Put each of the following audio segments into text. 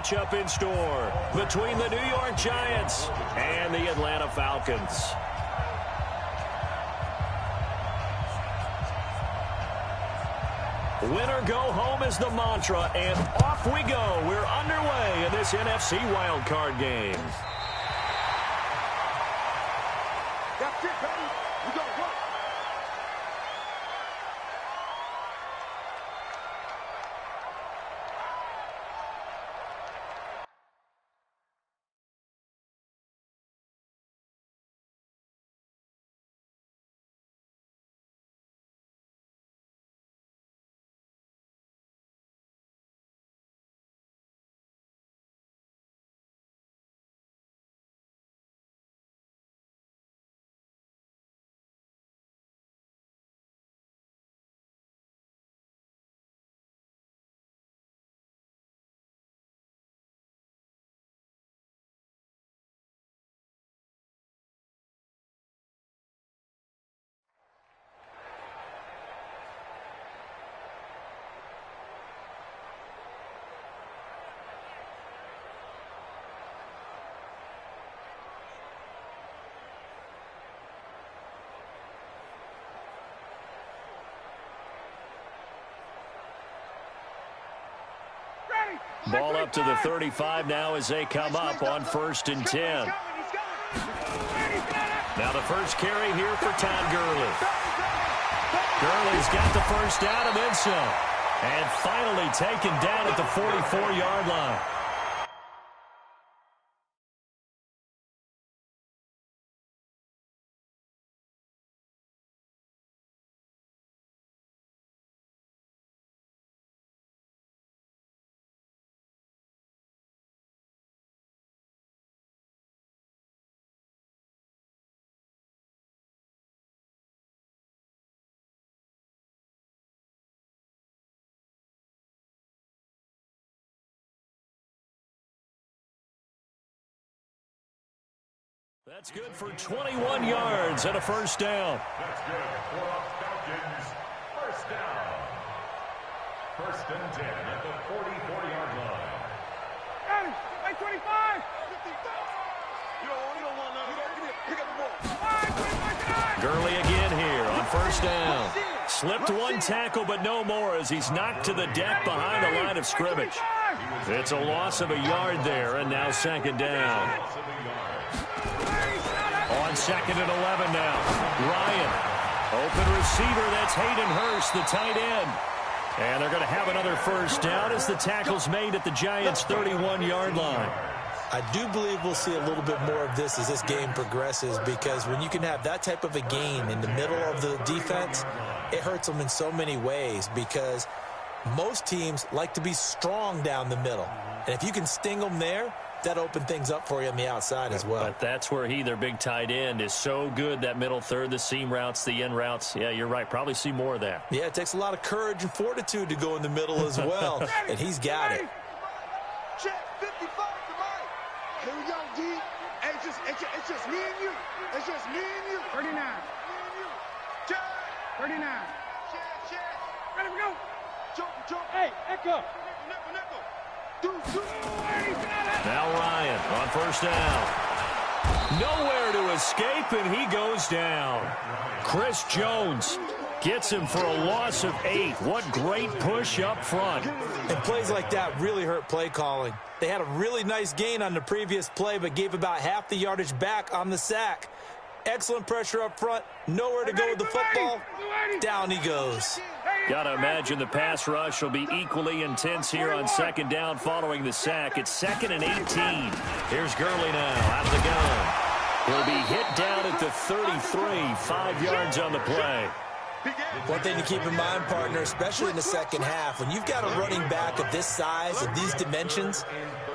matchup in store between the New York Giants and the Atlanta Falcons. Winner go home is the mantra, and off we go. We're underway in this NFC wildcard game. That's it, baby. We go work. Ball up to the 35 now as they come up on 1st and 10. Now the first carry here for Todd Gurley. Gurley's got the first down and then some. And finally taken down at the 44-yard line. That's good for 21 yards and a first down. That's good for the Falcons. First down. 1st and 10 at the 44-yard line. Hey, 25. 55. You don't want none. Pick up the ball. Gurley again here on 1st down. Slipped one tackle, but no more as he's knocked to the deck behind the line of scrimmage. It's a loss of a yard there, and now 2nd down. On 2nd and 11 now. Ryan. Open receiver, that's Hayden Hurst, the tight end. And they're going to have another first down as the tackle's made at the Giants' 31-yard line. I do believe we'll see a little bit more of this as this game progresses, because when you can have that type of a gain in the middle of the defense, it hurts them in so many ways, because most teams like to be strong down the middle. And if you can sting them there, that opened things up for you on the outside as well. But that's where their big tight end, is so good, that middle third, the seam routes, the in routes. Yeah, you're right. Probably see more of that. Yeah, it takes a lot of courage and fortitude to go in the middle as well, and he's got it. Check 55 to Mike. Here we go, D. It's just me and you. It's just me and you. 39. Me and you. Check. 39. Check. Ready, we go. Jump. Hey, Echo. Nickel. Now Ryan on 1st down. Nowhere to escape, and he goes down. Chris Jones gets him for a loss of 8. What great push up front. And plays like that really hurt play calling. They had a really nice gain on the previous play, but gave about half the yardage back on the sack. Excellent pressure up front. Nowhere to go with the football. Down he goes. Got to imagine the pass rush will be equally intense here on 2nd down following the sack. It's 2nd and 18. Here's Gurley now out of the gun. He'll be hit down at the 33, 5 yards on the play. One thing to keep in mind, partner, especially in the second half, when you've got a running back of this size, of these dimensions,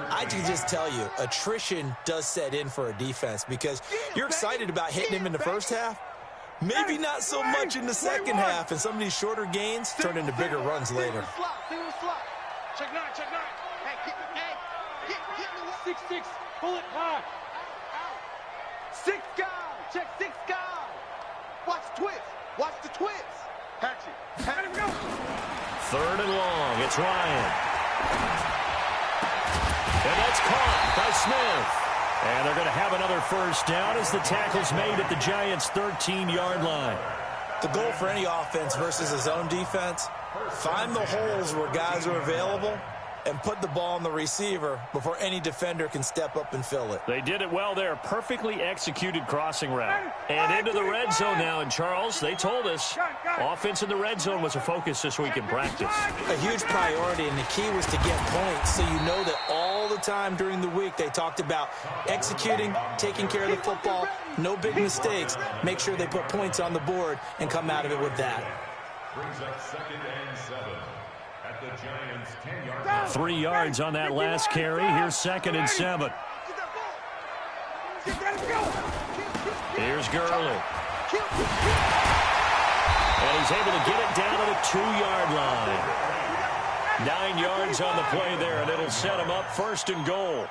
I can just tell you, attrition does set in for a defense, because you're excited about hitting him in the first half. Maybe not so much in the second half, and some of these shorter gains turn into bigger runs later. Check 9. Hey, 6-6, pull it high. 6 guys, check 6 guys. Watch the twist. Hatch it, go. 3rd and long, it's Ryan. Smith. And they're going to have another first down as the tackle's made at the Giants' 13-yard line. The goal for any offense versus a zone defense, find the holes where guys are available and put the ball on the receiver before any defender can step up and fill it. They did it well there. Perfectly executed crossing route. And into the red zone now. And, Charles, they told us offense in the red zone was a focus this week in practice. A huge priority, and the key was to get points. So you know that all the time during the week they talked about executing, taking care of the football, no big mistakes. Make sure they put points on the board and come out of it with that. Brings up 2nd and 7 at the Giants' 10-yard line. 3 yards on that last carry. Here's 2nd and 7. Here's Gurley. And he's able to get it down to the 2-yard line. 9 yards on the play there, and it'll set him up 1st and goal.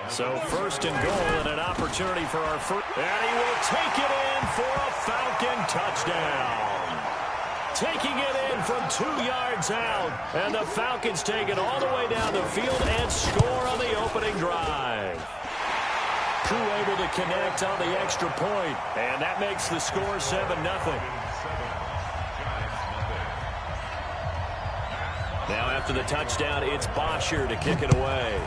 So 1st and goal and an opportunity for our first. And he will take it in for a Falcon touchdown. Taking it in from 2 yards out. And the Falcons take it all the way down the field and score on the opening drive. Koo able to connect on the extra point. And that makes the score 7-0. Now after the touchdown, it's Bosher to kick it away.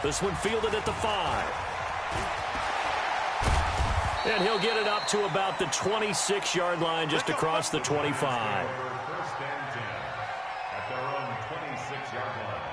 This one fielded at the 5. And he'll get it up to about the 26-yard line, just across the 25. 1st and 10 at their own 26-yard line.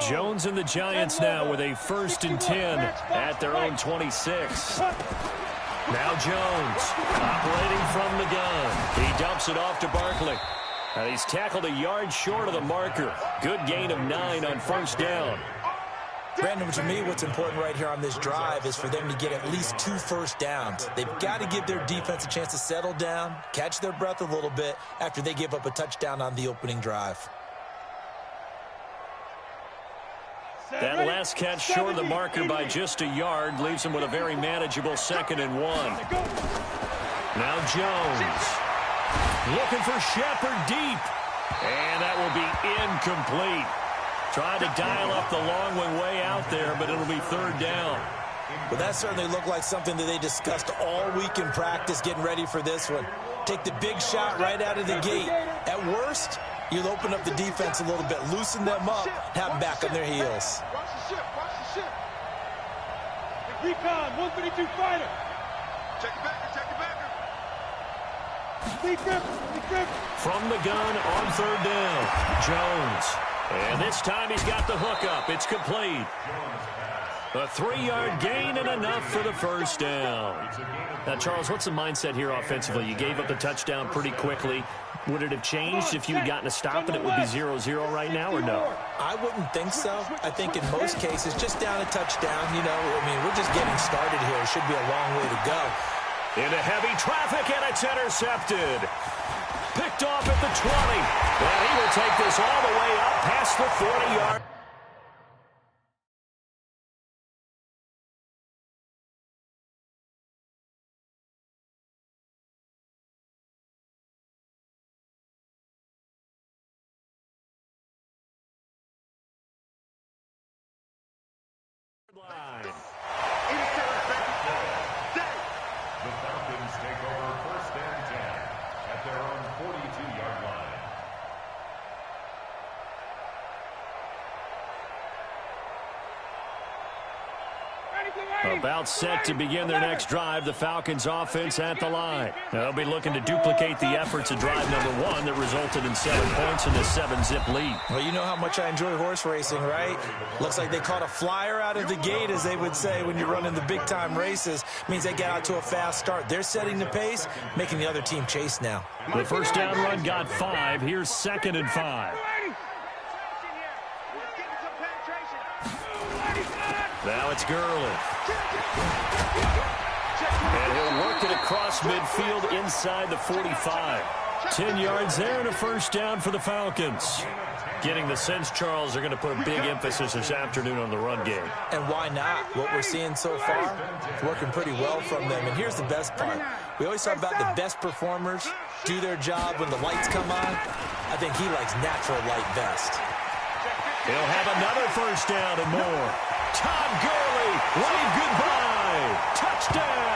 Jones and the Giants now with a 1st and 10 at their own 26. Now Jones operating from the gun. He dumps it off to Barkley. And he's tackled a yard short of the marker. Good gain of 9 on 1st down. Brandon, to me, what's important right here on this drive is for them to get at least 2 first downs. They've got to give their defense a chance to settle down, catch their breath a little bit after they give up a touchdown on the opening drive. That last catch short of the marker by just a yard leaves him with a very manageable 2nd and 1. Now Jones looking for Shepard deep. And that will be incomplete. Tried to dial up the long one way out there, but it'll be 3rd down. Well, that certainly looked like something that they discussed all week in practice getting ready for this one. Take the big shot right out of the gate. At worst, you'll open up the defense a little bit, loosen them up, have them back on their heels. Watch the ship, watch the ship. Recon, 132 fighter. Check it back, check it back. From the gun on 3rd down, Jones. And this time he's got the hookup. It's complete. A 3-yard gain and enough for the 1st down. Now, Charles, what's the mindset here offensively? You gave up the touchdown pretty quickly. Would it have changed if you had gotten a stop and it would be 0-0 right now, or no? I wouldn't think so. I think in most cases, just down a touchdown, you know, I mean, we're just getting started here. It should be a long way to go. Into heavy traffic, and it's intercepted. Picked off at the 20. And he will take this all the way up past the 40-yard. Line. The Falcons take over 1st and 10 at their own 42-yard line. About set to begin their next drive, the Falcons offense at the line. They'll be looking to duplicate the efforts of drive number 1 that resulted in 7 points in this 7-zip lead. Well, you know how much I enjoy horse racing, right? Looks like they caught a flyer out of the gate, as they would say when you're running the big-time races. Means they get out to a fast start. They're setting the pace, making the other team chase now. The 1st down run got 5. Here's 2nd and 5. Now it's Gurley. And he'll work it across midfield inside the 45. 10 yards there and a first down for the Falcons. Getting the sense, Charles, they're going to put a big emphasis this afternoon on the run game. And why not? What we're seeing so far, it's working pretty well from them. And here's the best part. We always talk about the best performers do their job when the lights come on. I think he likes natural light vest. He'll have another first down and more. Todd Gurley, wave goodbye. Touchdown,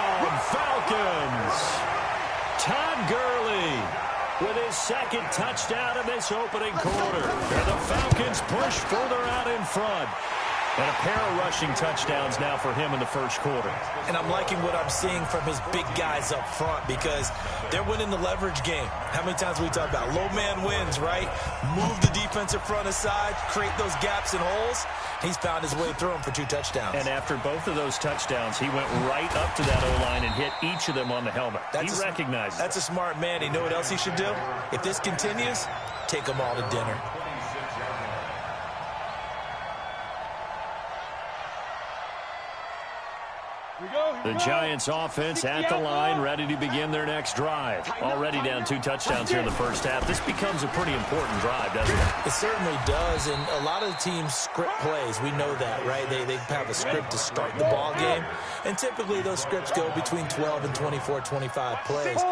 Falcons. Todd Gurley with his second touchdown in this opening quarter. And the Falcons push further out in front. And a pair of rushing touchdowns now for him in the first quarter. And I'm liking what I'm seeing from his big guys up front because they're winning the leverage game. How many times we talk about low man wins, right? Move the defensive front aside, create those gaps and holes. He's found his way through them for 2 touchdowns. And after both of those touchdowns, he went right up to that O-line and hit each of them on the helmet. He recognizes. That's a smart man. You know what else he should do? If this continues, take them all to dinner. The Giants offense at the line, ready to begin their next drive. Already down 2 touchdowns here in the first half. This becomes a pretty important drive, doesn't it? It certainly does, and a lot of the teams script plays. We know that, right? They have a script to start the ball game, and typically those scripts go between 12 and 24, 25 plays.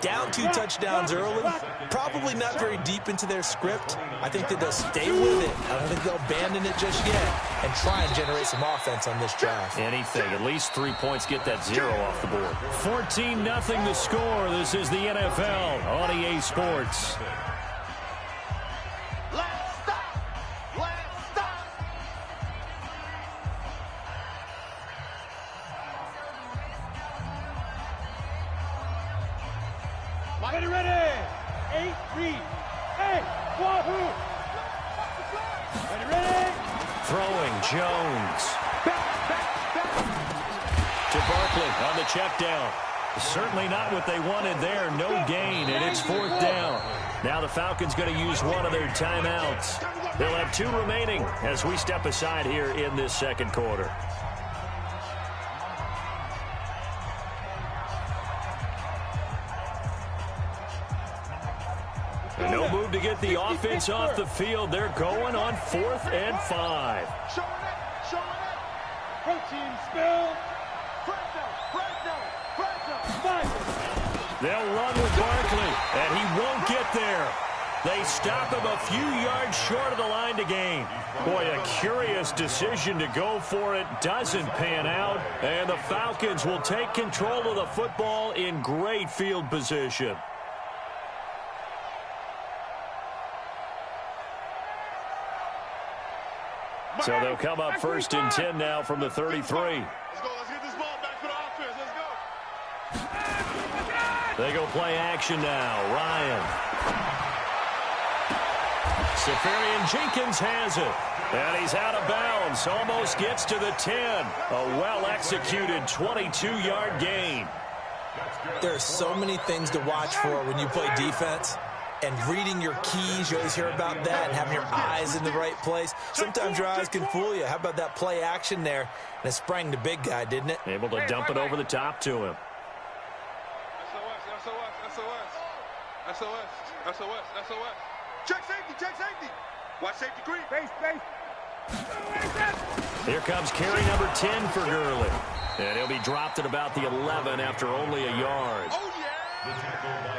Down 2 touchdowns early, probably not very deep into their script. I think that they'll stay with it. I don't think they'll abandon it just yet and try and generate some offense on this drive. Anything, at least 3 points, get that 0 off the board. 14-0 the score. This is the NFL on EA Sports. Let's stop! Let's stop! Ready, ready! 8-3. Hey, wahoo! Ready, ready! Throwing Jones. To Barkley on the check down. Certainly not what they wanted there. No gain, and it's 4th down. Now the Falcons going to use one of their timeouts. They'll have 2 remaining as we step aside here in this second quarter. And no move to get the offense off the field. They're going on 4th and 5. Protein spill. They'll run with Barkley, and he won't get there. They stop him a few yards short of the line to gain. Boy, a curious decision to go for it. Doesn't pan out, and the Falcons will take control of the football in great field position. So they'll come up 1st and 10 now from the 33. Let's go. Let's get this ball back for the offense. Let's go. They go play action now. Ryan. Safarian Jenkins has it. And he's out of bounds. Almost gets to the 10. A well-executed 22-yard gain. There are so many things to watch for when you play defense. And reading your keys, you always hear about that, and having your eyes in the right place. Sometimes your eyes can fool you. How about that play action there? And it sprang the big guy, didn't it? Able to dump it over the top to him. SOS. Check safety. Watch safety creep. Base. Here comes carry number 10 for Gurley. And he'll be dropped at about the 11 after only a yard. Oh, yeah.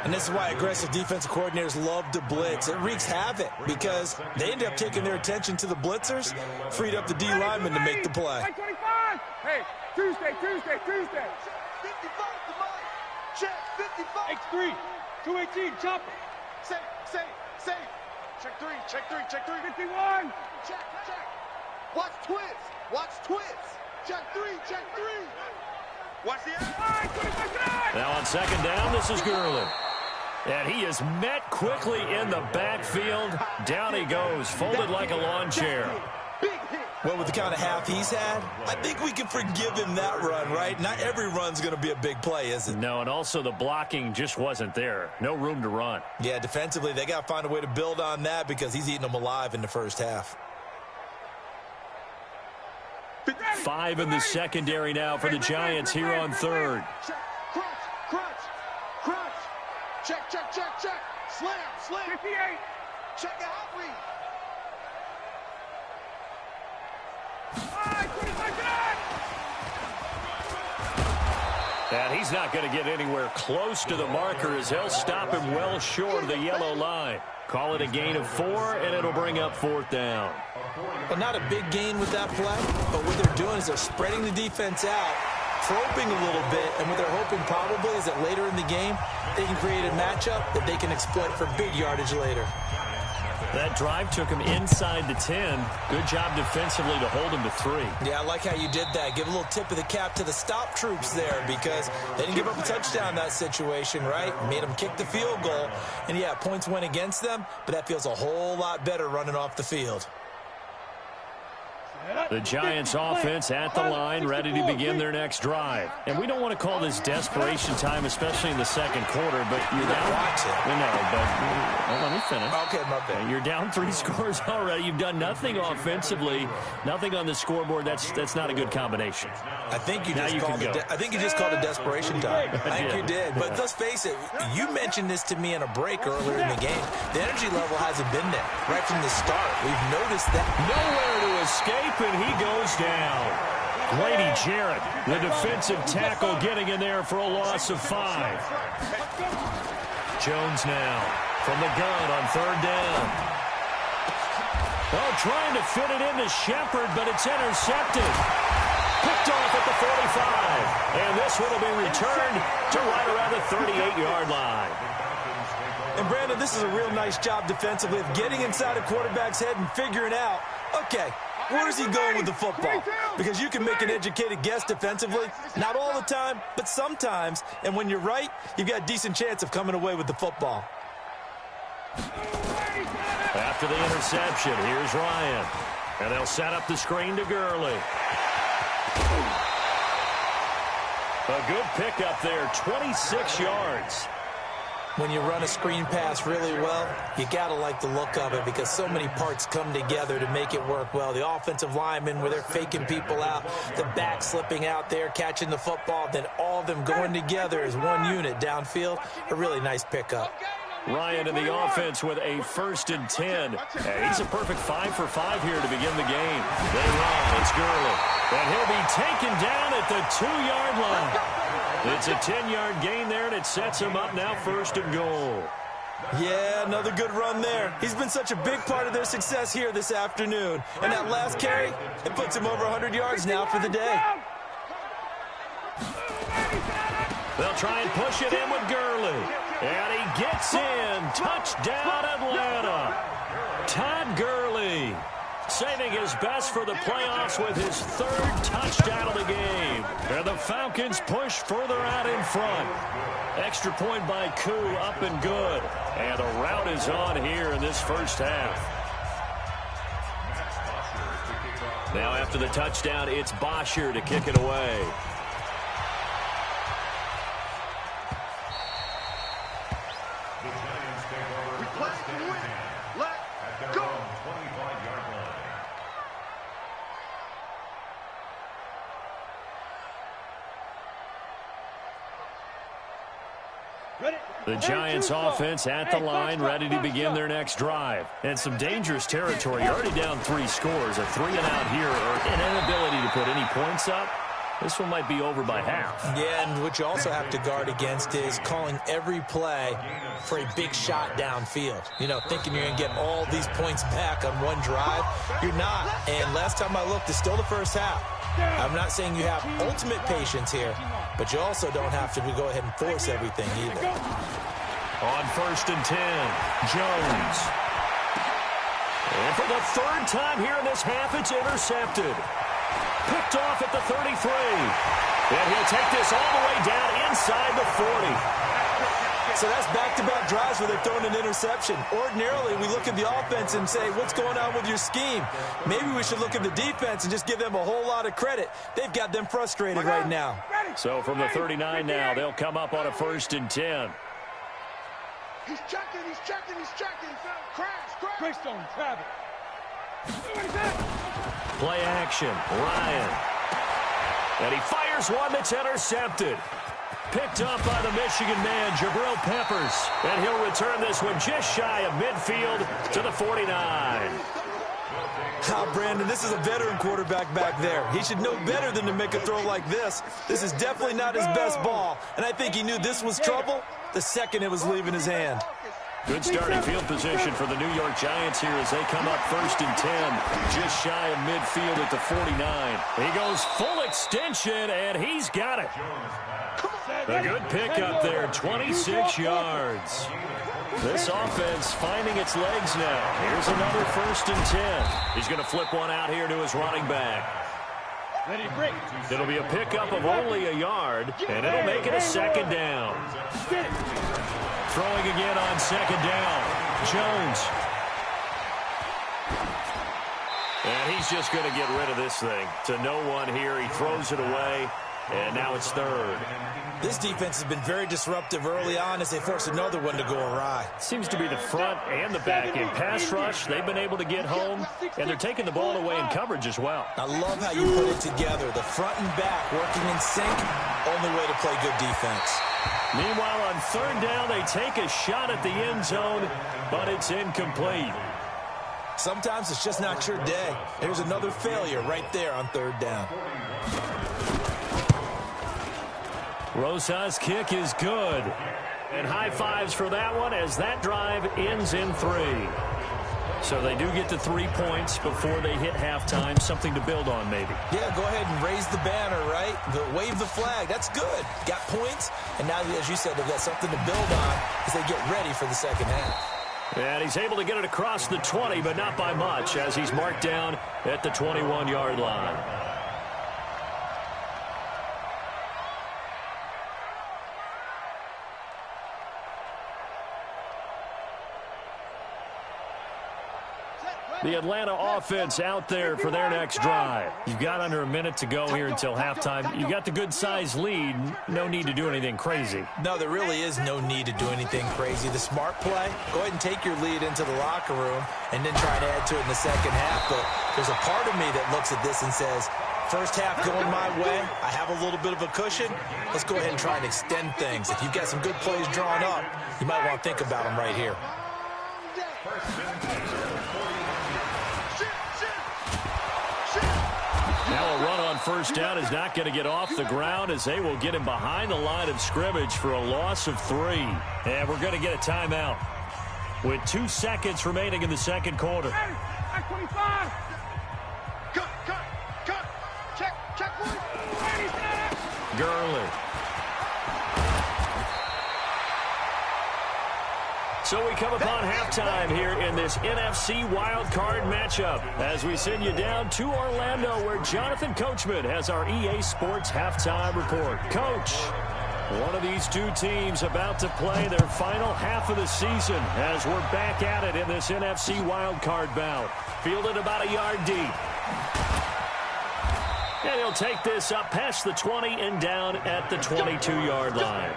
And this is why aggressive defensive coordinators love to blitz. It wreaks havoc because they end up taking their attention to the blitzers, freed up the D lineman to make the play. 25. Hey, Tuesday. 55 to Mike. Check 55. X3. 218. Chopper. Safe. Check 3. 51. Check. Watch twist. Check 3. Watch the Now on 2nd down, this is Gurley. And he is met quickly in the backfield. Down he goes, folded like a lawn chair. Well, with the kind of half he's had, I think we can forgive him that run, right? Not every run's going to be a big play, is it? No, and also the blocking just wasn't there. No room to run. Yeah, defensively, they got to find a way to build on that because he's eating them alive in the first half. 50. 5 in the secondary now for the Giants here on third. Check. Crunch. Check. Slam. 58. Check it out, read. And he's not going to get anywhere close to the marker as they'll stop him well short of the yellow line. Call it a gain of 4, and it'll bring up 4th down. Well, not a big gain with that play, but what they're doing is they're spreading the defense out, probing a little bit, and what they're hoping probably is that later in the game, they can create a matchup that they can exploit for big yardage later. That drive took him inside the 10. Good job defensively to hold him to 3. Yeah, I like how you did that. Give a little tip of the cap to the stop troops there because they didn't give up a touchdown in that situation, right? Made them kick the field goal. And, yeah, points went against them, but that feels a whole lot better running off the field. The Giants offense at the line, ready to begin their next drive. And we don't want to call this desperation time, especially in the second quarter, but you're down. Watch it. No, but let me finish. Okay, my bad. You're down 3 scores already. You've done nothing offensively, nothing on the scoreboard. That's not a good combination. I think you just called it desperation time. I think you did. But let's face it, you mentioned this to me in a break earlier in the game. The energy level hasn't been there right from the start. We've noticed that. Nowhere to escape, and he goes down. Grady Jarrett, the defensive tackle, getting in there for a loss of 5. Jones now from the gun on 3rd down. Well, trying to fit it into Shepard, but it's intercepted. Picked off at the 45. And this one will be returned to right around the 38-yard line. And, Brandon, this is a real nice job defensively of getting inside a quarterback's head and figuring out, okay, where is he going with the football? Because you can make an educated guess defensively. Not all the time, but sometimes. And when you're right, you've got a decent chance of coming away with the football. After the interception, here's Ryan. And they'll set up the screen to Gurley. A good pickup there, 26 yards. When you run a screen pass really well, you got to like the look of it because so many parts come together to make it work well. The offensive linemen where they're faking people out, the back slipping out there, catching the football, then all of them going together as one unit downfield. A really nice pickup. Ryan in the offense with a 1st and 10. And he's a perfect 5 for 5 here to begin the game. They run. It's Gurley. And he'll be taken down at the 2-yard line. It's a 10-yard gain there, and it sets him up now 1st and goal. Yeah, another good run there. He's been such a big part of their success here this afternoon. And that last carry, it puts him over 100 yards now for the day. They'll try and push it in with Gurley. And he gets in. Touchdown, Atlanta. Todd Gurley saving his best for the playoffs with his 3rd touchdown of the game. And the Falcons push further out in front. Extra point by Koo, up and good. And the rout is on here in this first half. Now after the touchdown, it's Bosher to kick it away. The Giants offense at the line, ready to begin their next drive. And some dangerous territory. Already down 3 scores. A 3-and-out here, or an inability to put any points up. This one might be over by half. Yeah, and what you also have to guard against is calling every play for a big shot downfield. You know, thinking you're going to get all these points back on one drive. You're not. And last time I looked, it's still the first half. I'm not saying you have ultimate patience here, but you also don't have to go ahead and force everything either. On 1st and 10, Jones. And for the 3rd time here in this half, it's intercepted. Picked off at the 33. And he'll take this all the way down inside the 40. So that's back-to-back drives where they're throwing an interception. Ordinarily, we look at the offense and say, what's going on with your scheme? Maybe we should look at the defense and just give them a whole lot of credit. They've got them frustrated right now. So from the 39 now, they'll come up on a 1st and 10. He's checking. Crash. Greystone, Travis. Play action. Ryan. And he fires one that's intercepted. Picked up by the Michigan man, Jabril Peppers. And he'll return this one just shy of midfield to the 49. Brandon, this is a veteran quarterback back there. He should know better than to make a throw like this. This is definitely not his best ball. And I think he knew this was trouble the second it was leaving his hand. Good starting field position for the New York Giants here as they come up 1st and 10, just shy of midfield at the 49. He goes full extension, and he's got it. A good pickup there, 26 yards. This offense finding its legs now. Here's another 1st and 10. He's going to flip one out here to his running back. It'll be a pickup of only a yard, and it'll make it a 2nd down. Throwing again on 2nd down. Jones. And he's just going to get rid of this thing. To no one here. He throws it away, and now it's 3rd. This defense has been very disruptive early on as they force another one to go awry. Seems to be the front and the back in pass rush. They've been able to get home, and they're taking the ball away in coverage as well. I love how you put it together. The front and back working in sync. Only way to play good defense. Meanwhile, on 3rd down, they take a shot at the end zone, but it's incomplete. Sometimes it's just not your day. There's another failure right there on 3rd down. Rosa's kick is good. And high fives for that one as that drive ends in 3. So they do get to 3 points before they hit halftime. Something to build on, maybe. Yeah, go ahead and raise the banner, right? Wave the flag. That's good. Got points. And now, as you said, they've got something to build on as they get ready for the 2nd half. And he's able to get it across the 20, but not by much, as he's marked down at the 21-yard line. The Atlanta offense out there for their next drive. You've got under a minute to go here until halftime. You've got the good-sized lead. No need to do anything crazy. No, there really is no need to do anything crazy. The smart play, go ahead and take your lead into the locker room and then try to add to it in the 2nd half. But there's a part of me that looks at this and says, first half going my way, I have a little bit of a cushion. Let's go ahead and try and extend things. If you've got some good plays drawn up, you might want to think about them right here. Now a run on 1st down is not going to get off the ground as they will get him behind the line of scrimmage for a loss of 3. And we're going to get a timeout with 2 seconds remaining in the 2nd quarter. Hey, 25. Cut. Check, boys. Gurley. So we come upon halftime here in this NFC wildcard matchup as we send you down to Orlando where Jonathan Coachman has our EA Sports halftime report. Coach, one of these two teams about to play their final half of the season as we're back at it in this NFC wildcard bout. Fielded about a yard deep. And he'll take this up past the 20 and down at the 22-yard line.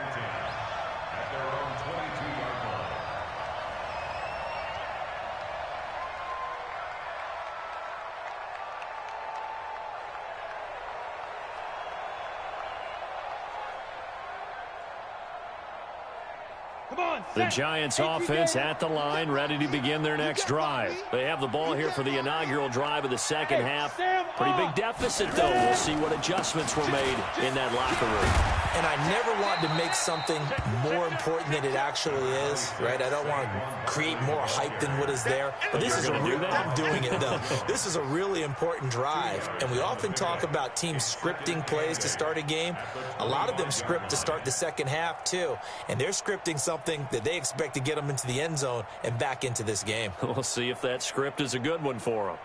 The Giants offense at the line, ready to begin their next drive. They have the ball here for the inaugural drive of the 2nd half. Pretty big deficit, though. We'll see what adjustments were made in that locker room. And I never want to make something more important than it actually is, right? I don't want to create more hype than what is there. But this is a real, I'm doing it, though. This is a really important drive. And we often talk about teams scripting plays to start a game. A lot of them script to start the 2nd half, too. And they're scripting something that they expect to get them into the end zone and back into this game. We'll see if that script is a good one for them.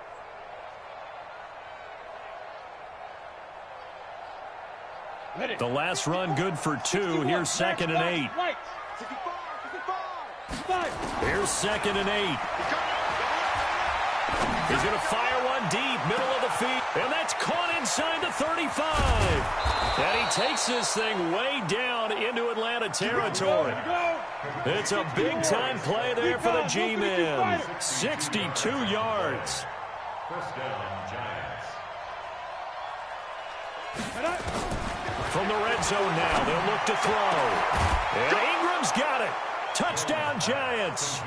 The last run good for 2. Here's 2nd and 8. Here's 2nd and 8. He's going to fire one deep, middle of the field, and that's caught inside the 35. And he takes this thing way down into Atlanta territory. It's a big-time play there for the G-men. 62 yards. First down, Giants. From the red zone now, they'll look to throw. And Ingram's got it. Touchdown, Giants.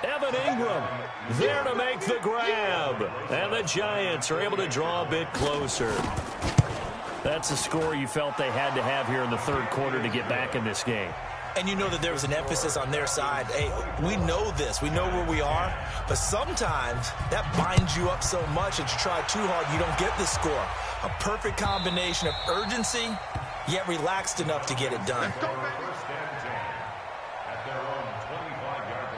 Evan Ingram there to make the grab. And the Giants are able to draw a bit closer. That's a score you felt they had to have here in the third quarter to get back in this game. And you know that there was an emphasis on their side. Hey, we know this. We know where we are. But sometimes that binds you up so much that you try too hard, you don't get the score. A perfect combination of urgency, yet relaxed enough to get it done. First and 10 at their own 25-yard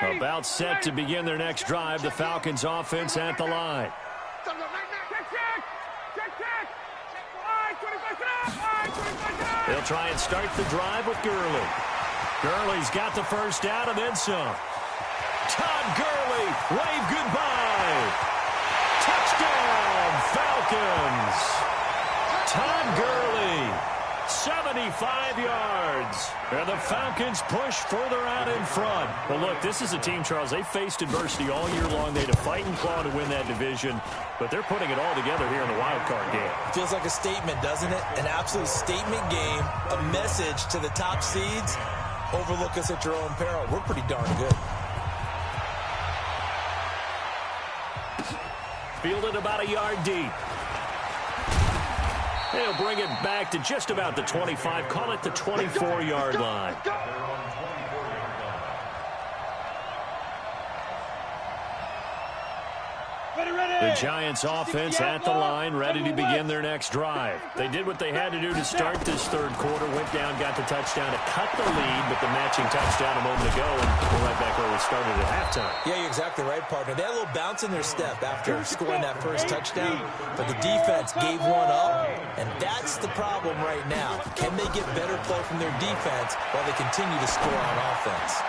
line. About set to begin their next drive, the Falcons offense at the line. They'll try and start the drive with Gurley. Gurley's got the first down and then some. Todd Gurley, wave goodbye. Touchdown, Falcons. Todd Gurley, 75 yards. And the Falcons push further out in front. Well, look, this is a team, Charles, they faced adversity all year long. They had to fight and claw to win that division, but they're putting it all together here in the wild card game. Feels like a statement, doesn't it? An absolute statement game, a message to the top seeds. Overlook us at your own peril. We're pretty darn good. Fielded about a yard deep. They'll bring it back to just about the 25. Call it the 24-yard line. The Giants offense at the line, ready to begin their next drive. They did what they had to do to start this third quarter, went down, got the touchdown to cut the lead, but the matching touchdown a moment ago, and we're right back where we started at halftime. Yeah, you're exactly right, partner. They had a little bounce in their step after scoring that first touchdown, but the defense gave one up, and that's the problem right now. Can they get better play from their defense while they continue to score on offense?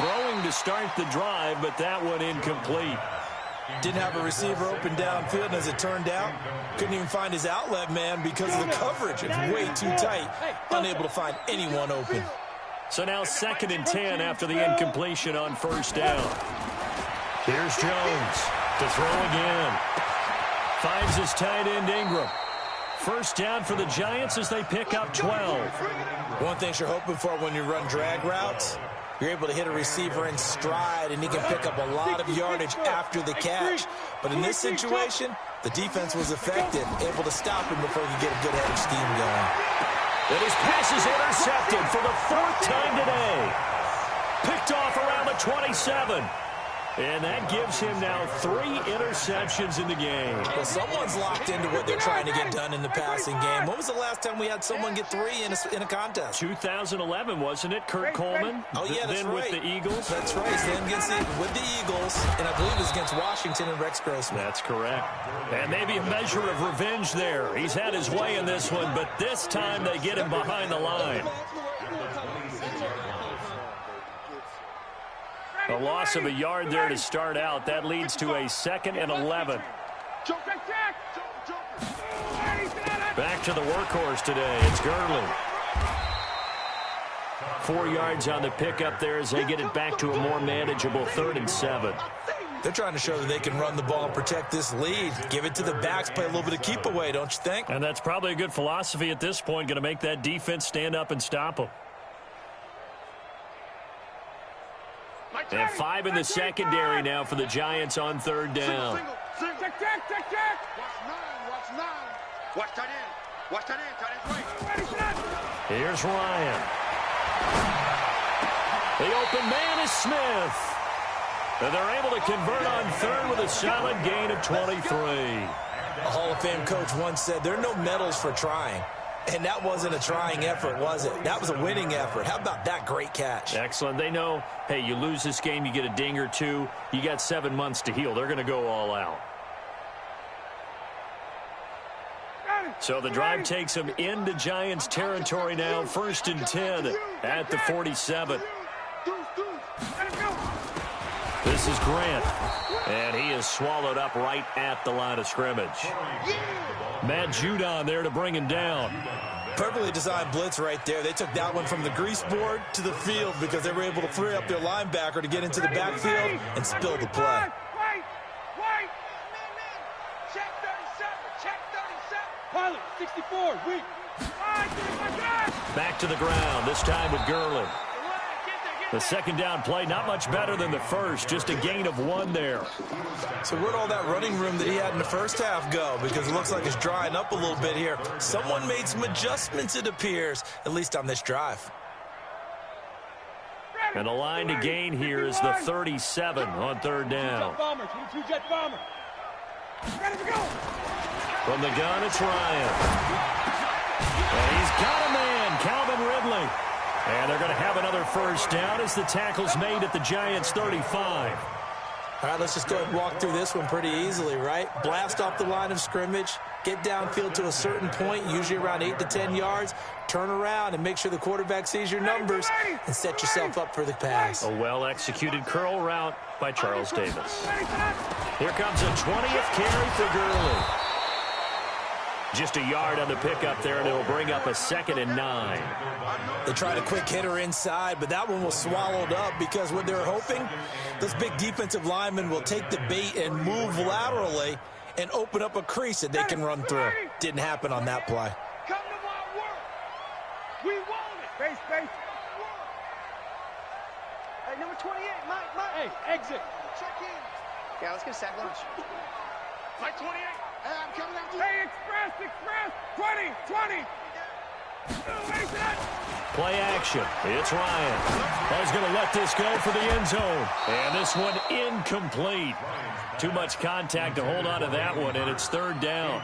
Throwing to start the drive, but that one incomplete. Didn't have a receiver open downfield, and as it turned out, couldn't even find his outlet man because of the coverage. It's way too tight, unable to find anyone open. So now 2nd and 10 after the incompletion on first down. Here's Jones to throw again. Finds his tight end Ingram. First down for the Giants as they pick up 12. One thing you're hoping for when you run drag routes, you're able to hit a receiver in stride, and he can pick up a lot of yardage after the catch. But in this situation, the defense was effective, able to stop him before he could get a good head of steam going. And his pass is intercepted for the 4th time today. Picked off around the 27. And that gives him now 3 interceptions in the game. Well, someone's locked into what they're trying to get done in the passing game. When was the last time we had someone get 3 in a contest? 2011, wasn't it? Kurt Coleman? Oh, yeah, that's then right. with the Eagles? That's right. Then with the Eagles, and I believe it was against Washington and Rex Grossman. That's correct. And maybe a measure of revenge there. He's had his way in this one, but this time they get him behind the line. A loss of a yard there to start out. That leads to a 2nd and 11. Back to the workhorse today. It's Gurley. 4 yards on the pickup there as they get it back to a more manageable 3rd and 7. They're trying to show that they can run the ball and protect this lead. Give it to the backs, play a little bit of keep away, don't you think? And that's probably a good philosophy at this point, going to make that defense stand up and stop them. And 5 in the secondary now for the Giants on 3rd down. Check. Watch 9. Watch tight end. Watch tight end. Here's Ryan. The open man is Smith. And they're able to convert on 3rd with a solid gain of 23. A Hall of Fame coach once said, there are no medals for trying. And that wasn't a trying effort, was it? That was a winning effort. How about that great catch? Excellent. They know, hey, you lose this game, you get a ding or 2. You got 7 months to heal. They're going to go all out. So the drive takes them into Giants territory now. 1st and 10 at the 47. This is Grant. And he is swallowed up right at the line of scrimmage. Matt Judon there to bring him down. Perfectly designed blitz right there. They took that one from the grease board to the field because they were able to free up their linebacker to get into the backfield and spill the play. Wait! Check 37! Check 37! Pilot, 64, weak. Back to the ground, this time with Gurley. The second down play, not much better than the first, just a gain of 1 there. So where'd all that running room that he had in the first half go? Because it looks like it's drying up a little bit here. Someone made some adjustments, it appears, at least on this drive. And the line to gain here is the 37 on third down. Jet bomber. Ready to go. From the gun, it's Ryan. And he's got a man, Calvin Ridley. And they're going to have another first down as the tackle's made at the Giants' 35. All right, let's just go ahead and walk through this one pretty easily, right? Blast off the line of scrimmage, get downfield to a certain point, usually around 8 to 10 yards, turn around and make sure the quarterback sees your numbers and set yourself up for the pass. A well-executed curl route by Charles Davis. Here comes a 20th carry for Gurley. Just a yard on the pickup there, and it'll bring up a 2nd and 9. They tried a quick hitter inside, but that one was swallowed up because what they're hoping, this big defensive lineman will take the bait and move laterally and open up a crease that they can run through. Didn't happen on that play. Come to my work. We want it. Base. Hey, number 28, Mike. Hey, exit. Check in. Yeah, let's get a sack lunch. Mike 28. Hey, I'm coming after you. Hey, express. 20. Play action. It's Ryan. He's going to let this go for the end zone. And this one incomplete. Too much contact to hold on to that one, and it's third down.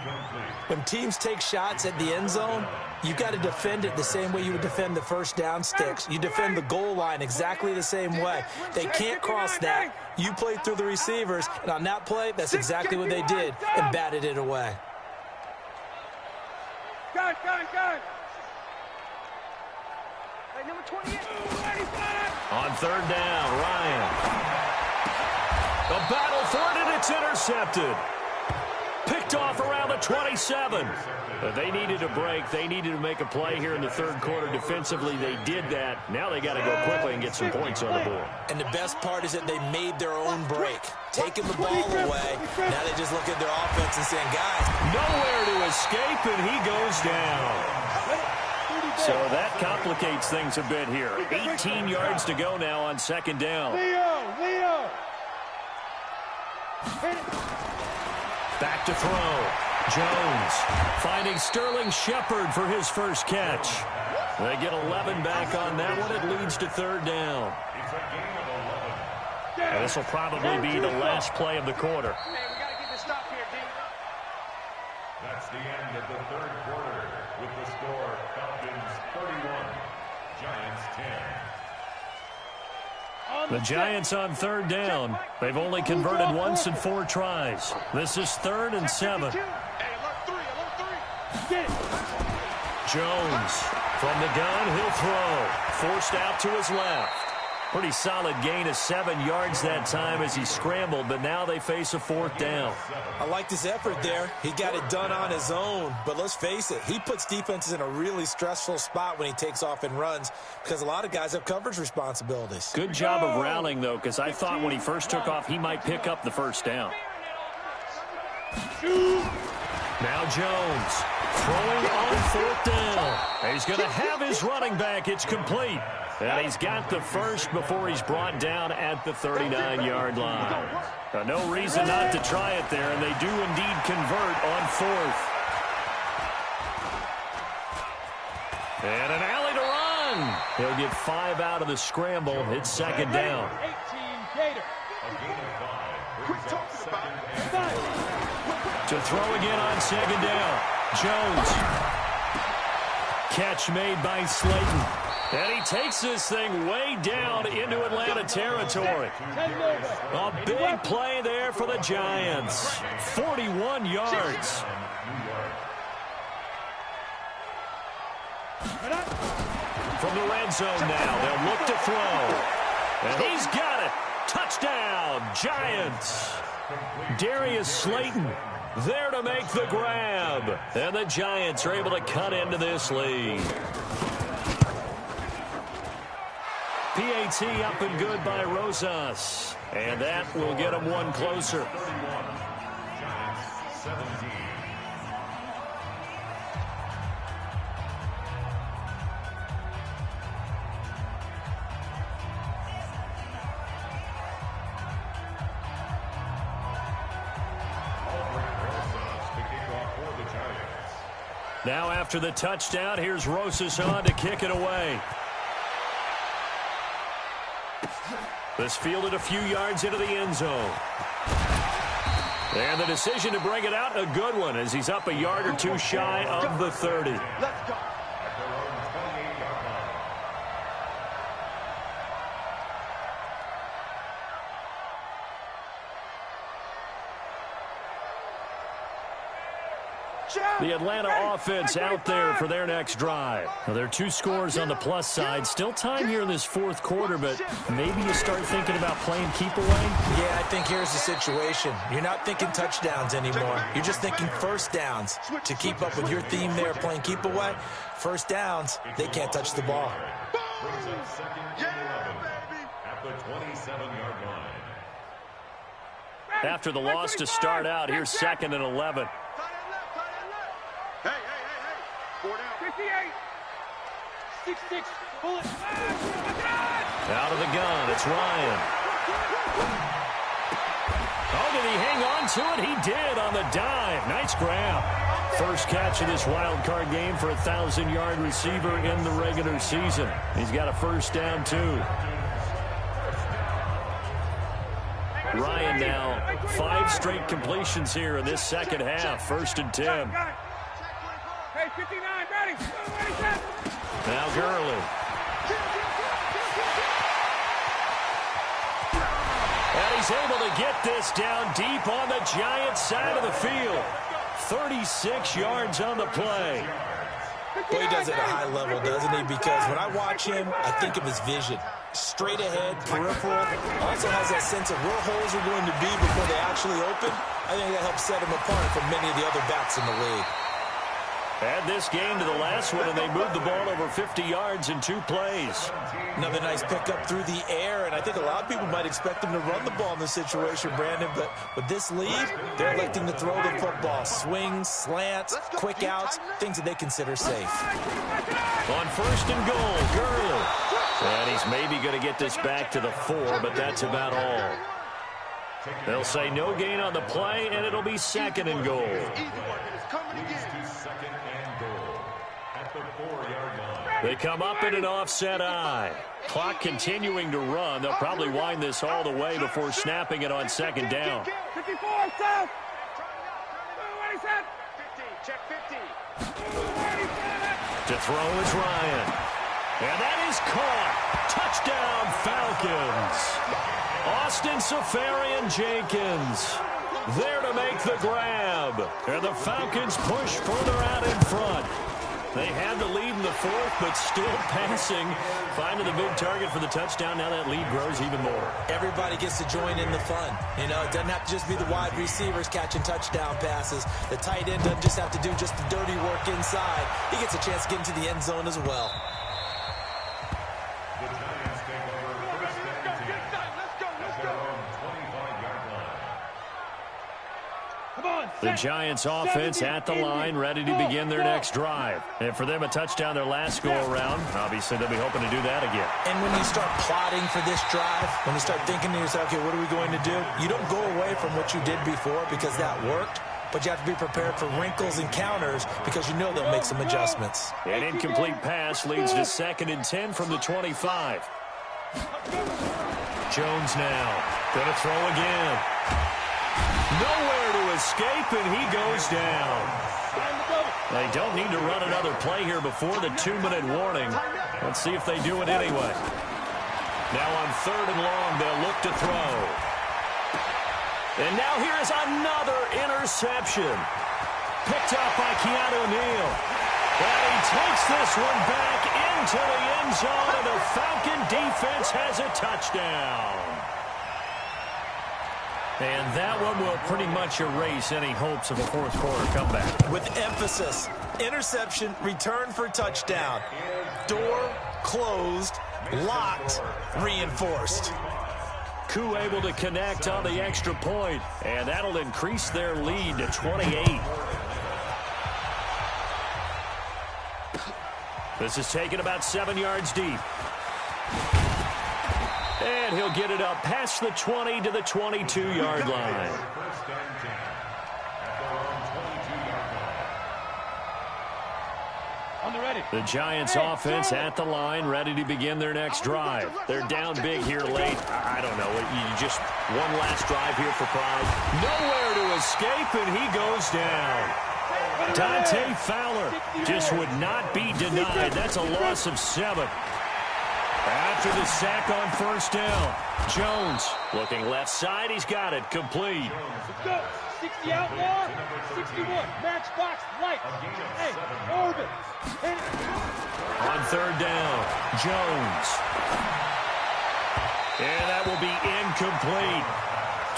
When teams take shots at the end zone, you got to defend it the same way you would defend the first down sticks. You defend the goal line exactly the same way. They can't cross that. You play through the receivers, and on that play, that's exactly what they did and batted it away. Gun. Hey, number 28. On third down, Ryan. The battle for it, and it's intercepted. Picked off around the 27. But they needed a break. They needed to make a play here in the third quarter defensively. They did that. Now they got to go quickly and get some points on the board. And the best part is that they made their own break. Taking the ball away. Now they just look at their offense and saying, guys, nowhere to escape, and he goes down. So that complicates things a bit here. 18 yards to go now on second down. Leo. Back to throw. Jones finding Sterling Shepard for his first catch. They get 11 back on that one. It leads to third down. And this will probably be the last play of the quarter. Hey, we got to get this stop here, D. That's the end of the third quarter with the score Falcons 31, Giants 10. The Giants on third down. They've only converted once in 4 tries. This is 3rd and 7. Hey, alert 3. Jones from the gun. He'll throw. Forced out to his left. Pretty solid gain of 7 yards that time as he scrambled, but now they face a 4th down. I liked his effort there. He got it done on his own. But let's face it, he puts defenses in a really stressful spot when he takes off and runs because a lot of guys have coverage responsibilities. Good job of rallying, though, because I thought when he first took off, he might pick up the first down. Now Jones throwing on 4th down. He's going to have his running back. It's complete. And he's got the first before he's brought down at the 39-yard line. No reason not to try it there, and they do indeed convert on 4th. And an alley to run. He'll get 5 out of the scramble. It's second down. 18 Gator. To throw again on second down. Jones. Catch made by Slayton. And he takes this thing way down into Atlanta territory. A big play there for the Giants. 41 yards. From the red zone now, they'll look to throw. And he's got it. Touchdown, Giants. Darius Slayton there to make the grab. And the Giants are able to cut into this lead. PAT up and good by Rosas. And that will get them one closer. 31, Giants 17. Now after the touchdown, here's Rosas on to kick it away. This fielded a few yards into the end zone. And the decision to bring it out, a good one, as he's up a yard or two shy of the 30. Let's go. The Atlanta offense out there for their next drive. Now, there are 2 scores on the plus side. Still time here in this fourth quarter, but maybe you start thinking about playing keep away? Yeah, I think here's the situation. You're not thinking touchdowns anymore. You're just thinking first downs. To keep up with your theme there, playing keep away, first downs, they can't touch the ball. Brings up second and 11 at the 27-yard line. After the loss to start out, here's second and 11. Hey, 4 down. 58. 6-6. Bullet. Out of the gun, it's Ryan. Oh, did he hang on to it? He did on the dive. Nice grab. First catch of this wild card game for a 1,000-yard receiver in the regular season. He's got a first down, too. Ryan now 5 straight completions here in this second half. First and 10. Hey, 59, ready. Now Gurley. And he's able to get this down deep on the Giants side of the field. 36 yards on the play. Well, he does it at a high level, doesn't he? Because when I watch him, I think of his vision. Straight ahead, peripheral. Also has that sense of where holes are going to be before they actually open. I think that helps set him apart from many of the other backs in the league. Add this game to the last one, and they moved the ball over 50 yards in 2 plays. Another nice pickup through the air, and I think a lot of people might expect them to run the ball in this situation, Brandon, but with this lead, they're electing to throw the football. Swings, slants, quick outs, things that they consider safe. On first and goal, Gurley. And he's maybe going to get this back to the 4, but that's about all. They'll say no gain on the play, and it'll be second and goal. They come up in an offset eye. Clock continuing to run. They'll probably wind this all the way before snapping it on second down. 54, south. What is that? 50, check 50. To throw is Ryan. And that is caught. Touchdown, Falcons. Austin Safarian-Jenkins there to make the grab. And the Falcons push further out in front. They had the lead in the 4th, but still passing. Finding the big target for the touchdown. Now that lead grows even more. Everybody gets to join in the fun. You know, it doesn't have to just be the wide receivers catching touchdown passes. The tight end doesn't just have to do just the dirty work inside. He gets a chance to get into the end zone as well. The Giants take over first and 10 at their own 25-yard line. Come on. The Giants offense at the line, ready to begin their next drive. And for them, a touchdown their last go-around. Obviously, they'll be hoping to do that again. And when you start plotting for this drive, when you start thinking to yourself, okay, what are we going to do? You don't go away from what you did before because that worked, but you have to be prepared for wrinkles and counters because you know they'll make some adjustments. An incomplete pass leads to second and 10 from the 25. Jones now going to throw again. Nowhere to escape, and he goes down. They don't need to run another play here before the 2-minute warning. Let's see if they do it anyway. Now on 3rd and long, they'll look to throw. And now here is another interception. Picked up by Keanu Neal. And he takes this one back into the end zone, and the Falcon defense has a touchdown. And that one will pretty much erase any hopes of a fourth quarter comeback. With emphasis, interception, return for touchdown. Door closed, locked, reinforced. Coup able to connect on the extra point, and that'll increase their lead to 28. This is taken about 7 yards deep. And he'll get it up past the 20 to the 22-yard line. The Giants offense at the line, ready to begin their next drive. They're down big here late. I don't know. You just one last drive here for pride. Nowhere to escape, and he goes down. Dante Fowler just would not be denied. That's a loss of 7. After the sack on first down, Jones looking left side. He's got it. Complete. Let's go. 60 outlaw, 61. Matchbox light. Hey, Orbit. On third down, Jones. And that will be incomplete.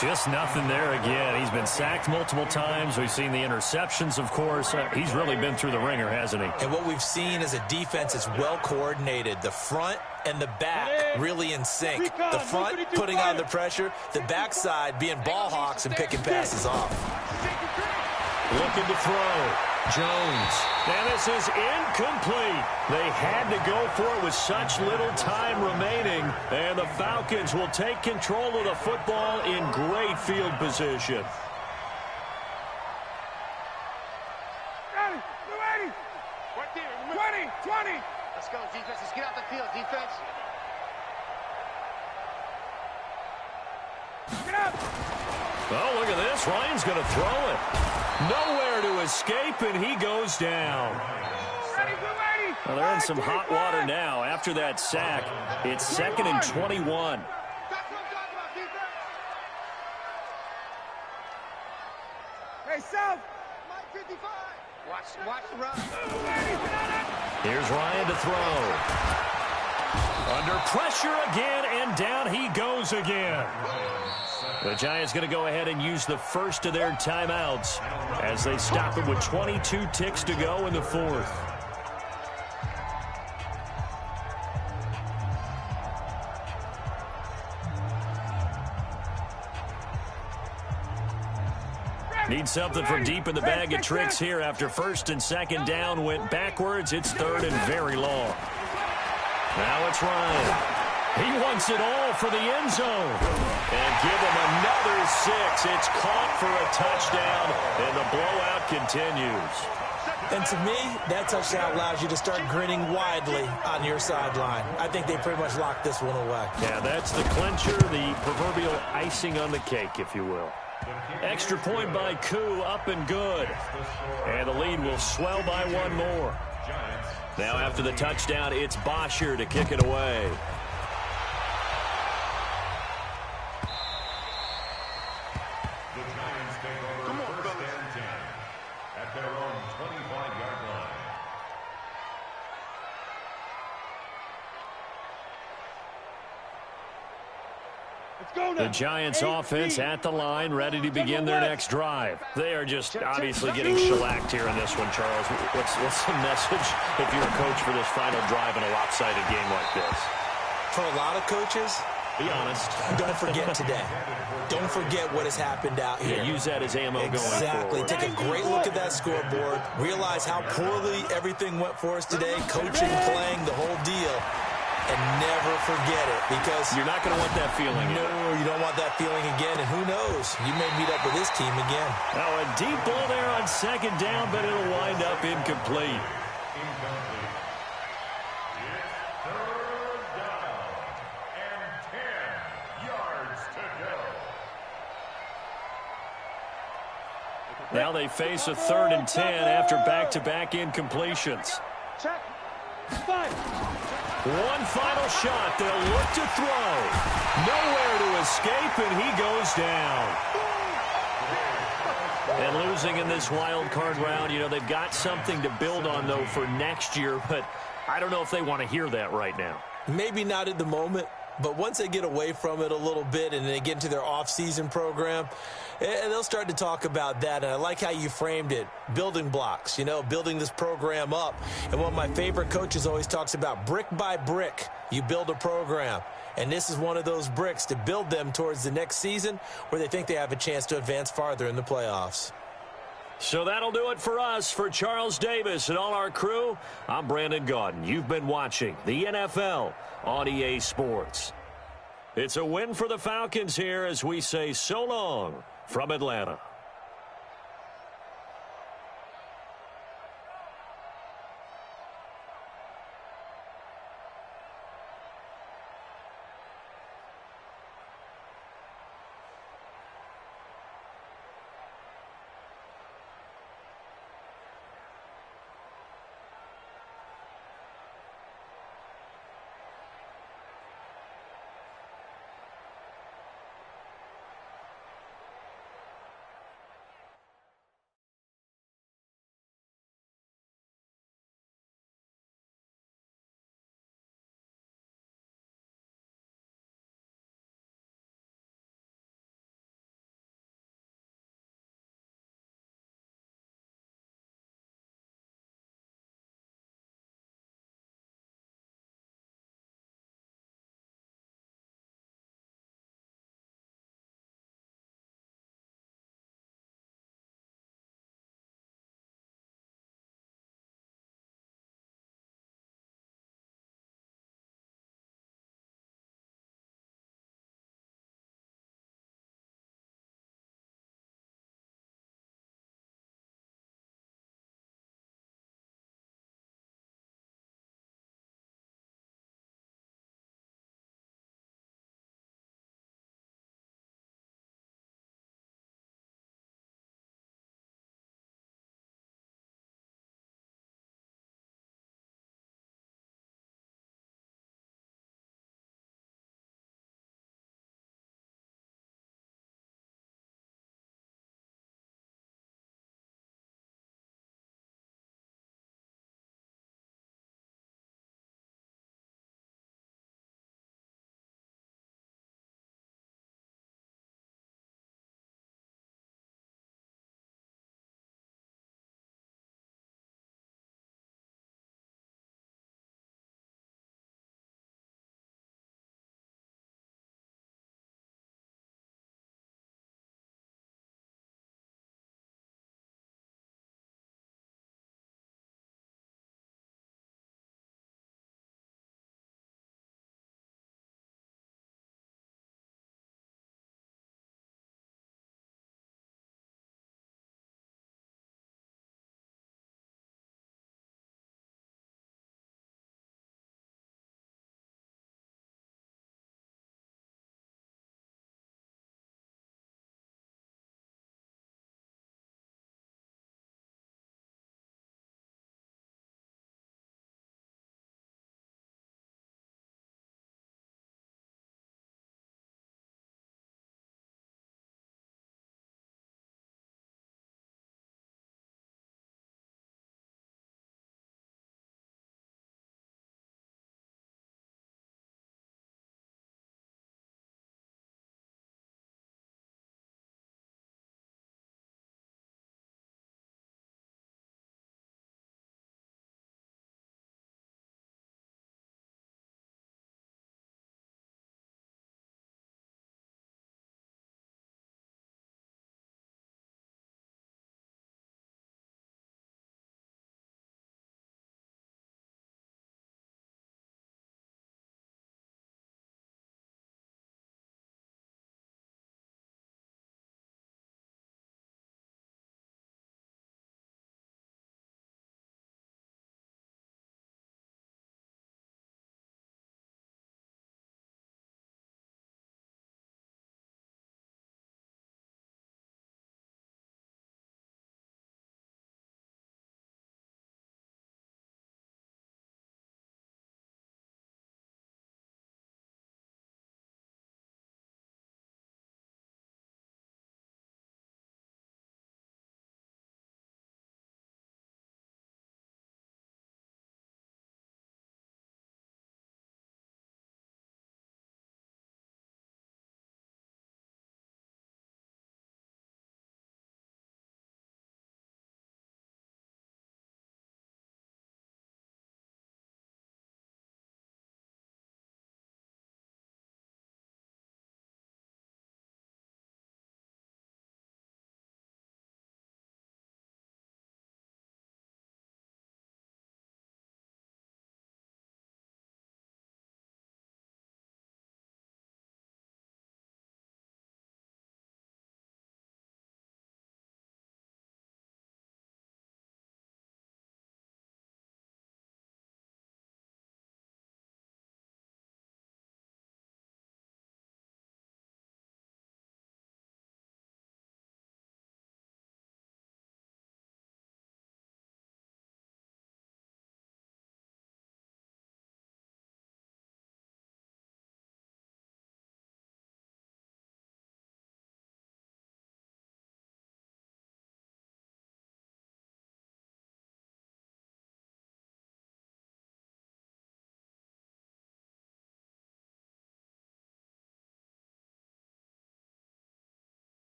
Just nothing there again. He's been sacked multiple times. We've seen the interceptions, of course. He's really been through the ringer, hasn't he? And what we've seen is a defense that's well coordinated. The front and the back really in sync. The front putting on the pressure, the backside being ball hawks and picking passes off. Looking to throw. Jones. And this is incomplete. They had to go for it with such little time remaining. And the Falcons will take control of the football in great field position. Ready, 20. Let's go, defense. Let's get out the field, defense. Get up. Oh, look at this. Ryan's going to throw it. Nowhere to escape, and he goes down. Ready. Well, they're in some hot water now. After that sack, it's 2nd and 21. That's what I'm talking about, defense. Hey, South. Mike 55. Watch the run. Here's Ryan to throw. Under pressure again, and down he goes again. The Giants going to go ahead and use the first of their timeouts as they stop it with 22 ticks to go in the fourth. Need something from deep in the bag of tricks here after first and second down went backwards. It's third and very long. Now it's Ryan. He wants it all for the end zone. And give him another 6. It's caught for a touchdown, and the blowout continues. And to me, that touchdown allows you to start grinning widely on your sideline. I think they pretty much locked this one away. Yeah, that's the clincher, the proverbial icing on the cake, if you will. Extra point by Coup, up and good. And the lead will swell by one more. Now after the touchdown, it's Bosher to kick it away. Come on, first and 10 at their own 25-yard line. Let's go now. The Giants offense at the line, ready to begin their next drive. They are just obviously getting shellacked here in this one, Charles. What's the message if you're a coach for this final drive in a lopsided game like this? For a lot of coaches, be honest. Don't forget today. Don't forget what has happened out here. Yeah, use that as ammo going forward. Exactly. Take a great look at that scoreboard. Realize how poorly everything went for us today. Coaching, playing, the whole deal. And never forget it, because you're not going to want that feeling. No, you don't want that feeling again. And who knows? You may meet up with this team again. Now a deep ball there on second down, but it'll wind up incomplete. Now they face a 3rd and 10 after back-to-back incompletions. Check. 5. One final shot. They'll look to throw. Nowhere to escape, and he goes down. And losing in this wild card round, you know, they've got something to build on, though, for next year, but I don't know if they want to hear that right now. Maybe not at the moment, but once they get away from it a little bit and they get into their off-season program, they'll start to talk about that. And I like how you framed it, building blocks, building this program up. And one of my favorite coaches always talks about brick by brick, you build a program. And this is one of those bricks to build them towards the next season where they think they have a chance to advance farther in the playoffs. So that'll do it for us. For Charles Davis and all our crew, I'm Brandon Gaudin. You've been watching the NFL on EA Sports. It's a win for the Falcons here as we say so long from Atlanta.